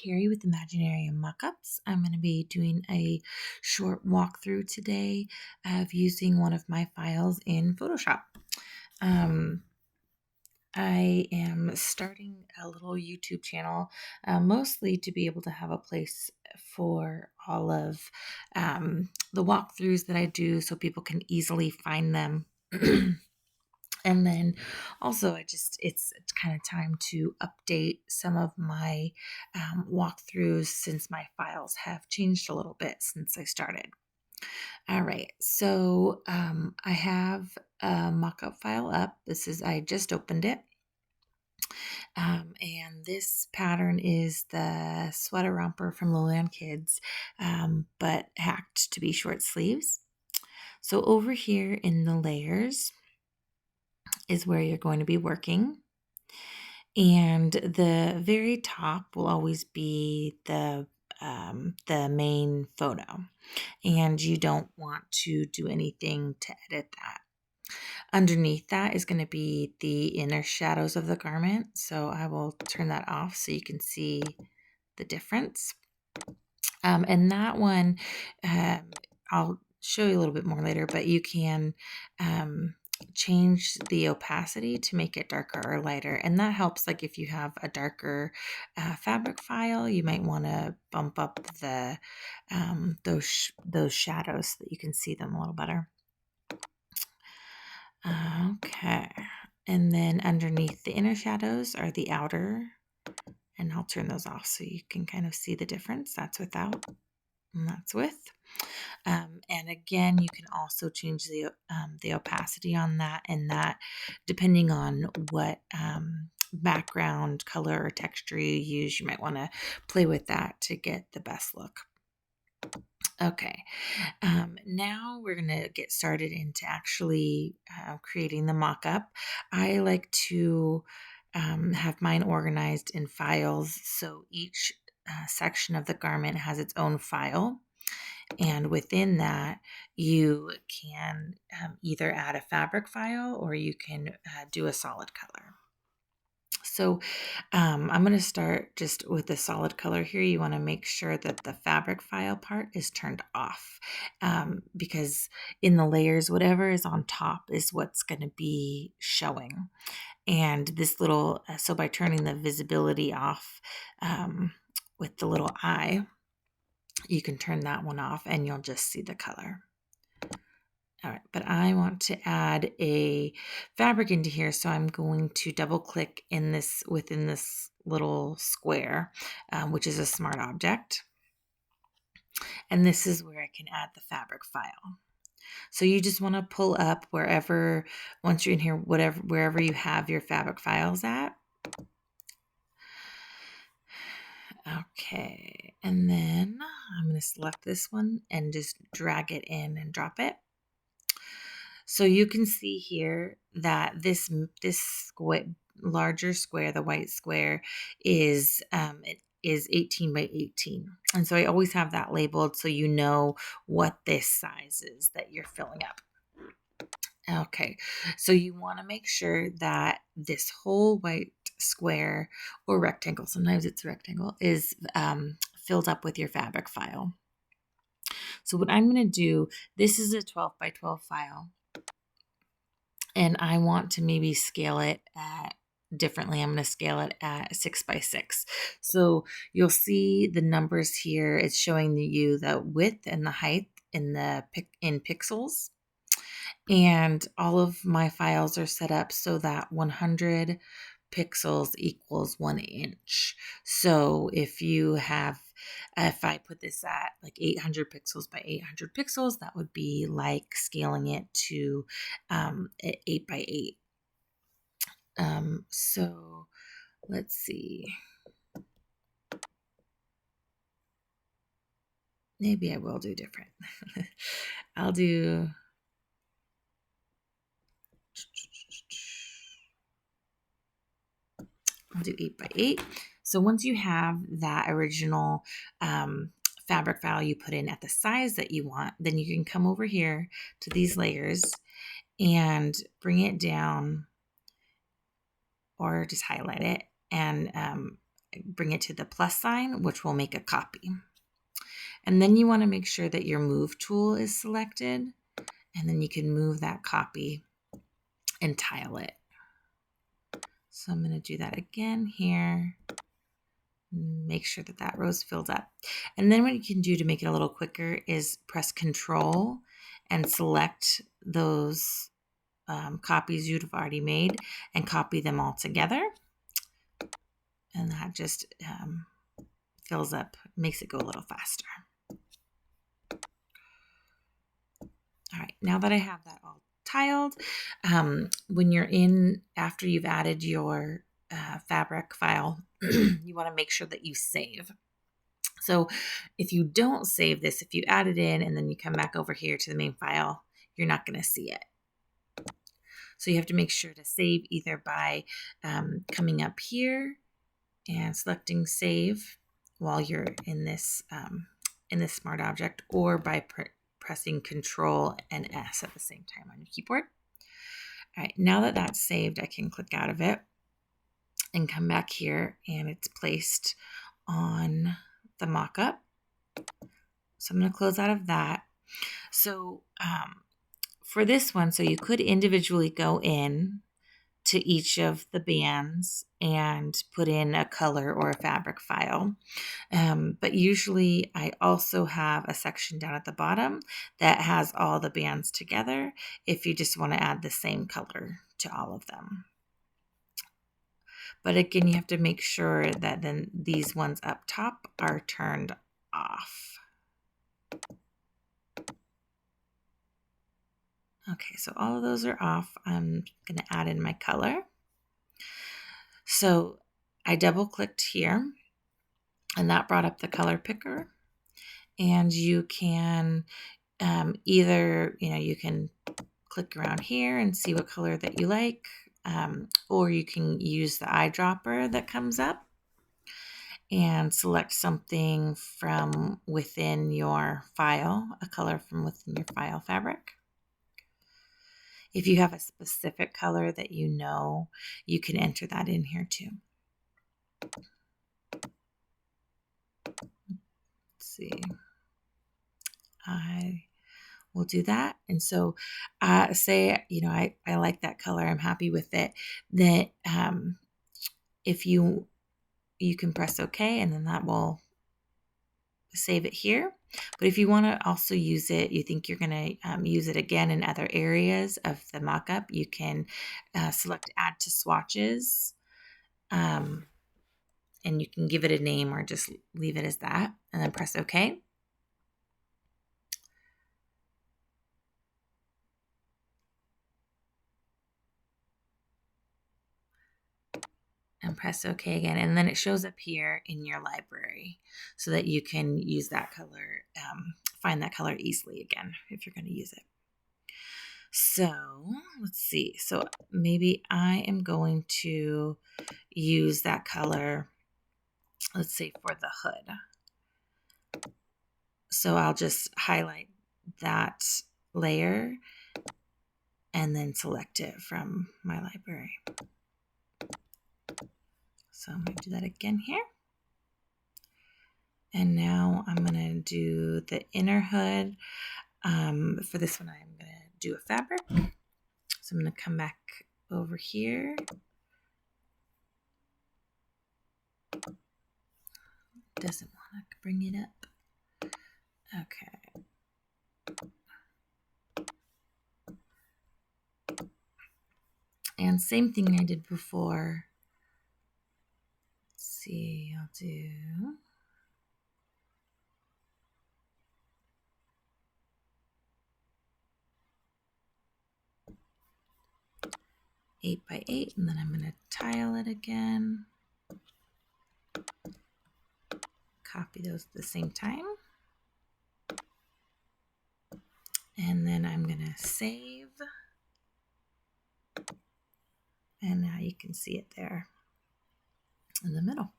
Carrie with Imaginarium Mockups. I'm going to be doing a short walkthrough today of using one of my files in Photoshop. Um, I am starting a little YouTube channel, mostly to be able to have a place for all of the walkthroughs that I do so people can easily find them. And then also, it's kind of time to update some of my walkthroughs since my files have changed a little bit since I started. All right, so I have a mockup file up. I just opened it. And this pattern is the sweater romper from Lowland Kids, but hacked to be short sleeves. So over here in the layers is where you're going to be working. And the very top will always be the main photo, and you don't want to do anything to edit that. Underneath that is going to be the inner shadows of the garment, so I will turn that off so you can see the difference. And that one, I'll show you a little bit more later, but you can change the opacity to make it darker or lighter. And that helps, like if you have a darker fabric file, you might want to bump up the those shadows so that you can see them a little better. Okay. And then underneath the inner shadows are the outer, and I'll turn those off so you can kind of see the difference. That's without and that's with. And again, you can also change the opacity on that, and that depending on what background color or texture you use, you might want to play with that to get the best look. Okay, now we're going to get started into actually creating the mock-up. I like to have mine organized in files, so each section of the garment has its own file. And within that, you can either add a fabric file or you can do a solid color. So I'm going to start just with the solid color here. You want to make sure that the fabric file part is turned off because in the layers, whatever is on top is what's going to be showing. And this little, so by turning the visibility off with the little eye, you can turn that one off and you'll just see the color. All right, but I want to add a fabric into here, so I'm going to double click within this little square, which is a smart object. And this is where I can add the fabric file. So you just want to pull up wherever, once you're in here, wherever you have your fabric files at. Okay, and then I'm going to select this one and just drag it in and drop it. So you can see here that this larger square, the white square, is 18 by 18. And so I always have that labeled so you know what this size is that you're filling up. Okay, so you want to make sure that this whole white square or rectangle, sometimes it's a rectangle, is filled up with your fabric file. So what I'm going to do, this is a 12 by 12 file, and I want to maybe scale it differently. I'm going to scale it at 6 by 6. So you'll see the numbers here. It's showing you the width and the height in pixels. And all of my files are set up so that 100 pixels equals 1 inch. So if I put this at like 800 pixels by 800 pixels, that would be like scaling it to 8 by 8. So let's see. Maybe I will do different. I'll do 8 by 8. So once you have that original fabric file you put in at the size that you want, then you can come over here to these layers and bring it down, or just highlight it and bring it to the plus sign, which will make a copy. And then you want to make sure that your move tool is selected, and then you can move that copy and tile it. So I'm going to do that again here. Make sure that that row's filled up. And then what you can do to make it a little quicker is press Control and select those copies you've already made and copy them all together. And that just fills up, makes it go a little faster. All right, now that I have that all tiled, when you're in, after you've added your fabric file, you want to make sure that you save. So if you don't save this, if you add it in and then you come back over here to the main file, you're not going to see it. So you have to make sure to save either by coming up here and selecting save while you're in this smart object, or by pressing Control and S at the same time on your keyboard. All right, now that that's saved, I can click out of it and come back here, and it's placed on the mock-up. So I'm going to close out of that. So for this one, so you could individually go in to each of the bands and put in a color or a fabric file. But usually I also have a section down at the bottom that has all the bands together if you just want to add the same color to all of them. But again, you have to make sure that then these ones up top are turned off. Okay, so all of those are off. I'm going to add in my color. So I double clicked here, and that brought up the color picker. And you can either, you can click around here and see what color that you like, or you can use the eyedropper that comes up and select something from within your file, a color from within your file fabric. If you have a specific color that you can enter that in here too. Let's see. I will do that. And so say, I like that color, I'm happy with it. Then if you can press OK, and then that will save it here. But if you want to also use it, you think you're going to use it again in other areas of the mockup, you can select Add to Swatches, and you can give it a name or just leave it as that, and then press OK. And press OK again, and then it shows up here in your library so that you can use that color, find that color easily again if you're going to use it. So let's see. So maybe I am going to use that color, let's say, for the hood. So I'll just highlight that layer and then select it from my library. So I'm going to do that again here. And now I'm going to do the inner hood. For this one, I'm going to do a fabric. So I'm going to come back over here. Doesn't want to bring it up. Okay. And same thing I did before. Let's see, I'll do 8 by 8, and then I'm going to tile it again. Copy those at the same time. And then I'm going to save. And now you can see it there in the middle.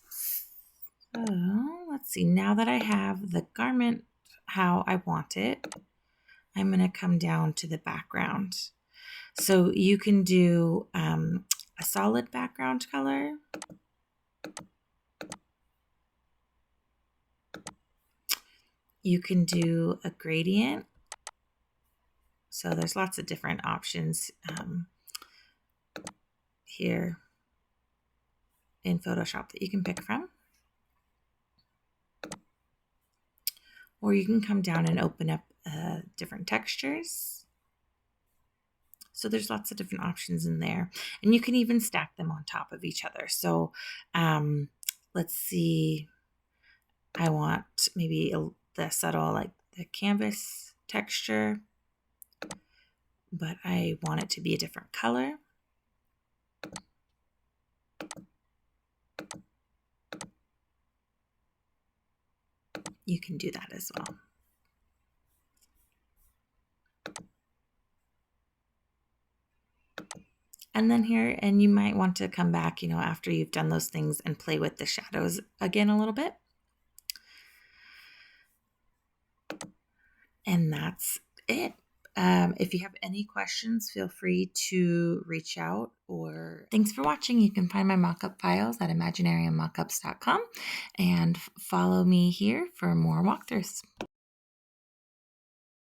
So let's see, now that I have the garment how I want it, I'm going to come down to the background. So you can do a solid background color, You can do a gradient. So there's lots of different options here in Photoshop that you can pick from. Or you can come down and open up different textures. So there's lots of different options in there. And you can even stack them on top of each other. So let's see. I want maybe the subtle, like the canvas texture, but I want it to be a different color. You can do that as well. And then here, and you might want to come back, after you've done those things and play with the shadows again a little bit. And that's it. If you have any questions, feel free to reach out. Or thanks for watching. You can find my mockup files at imaginariummockups.com and follow me here for more walkthroughs.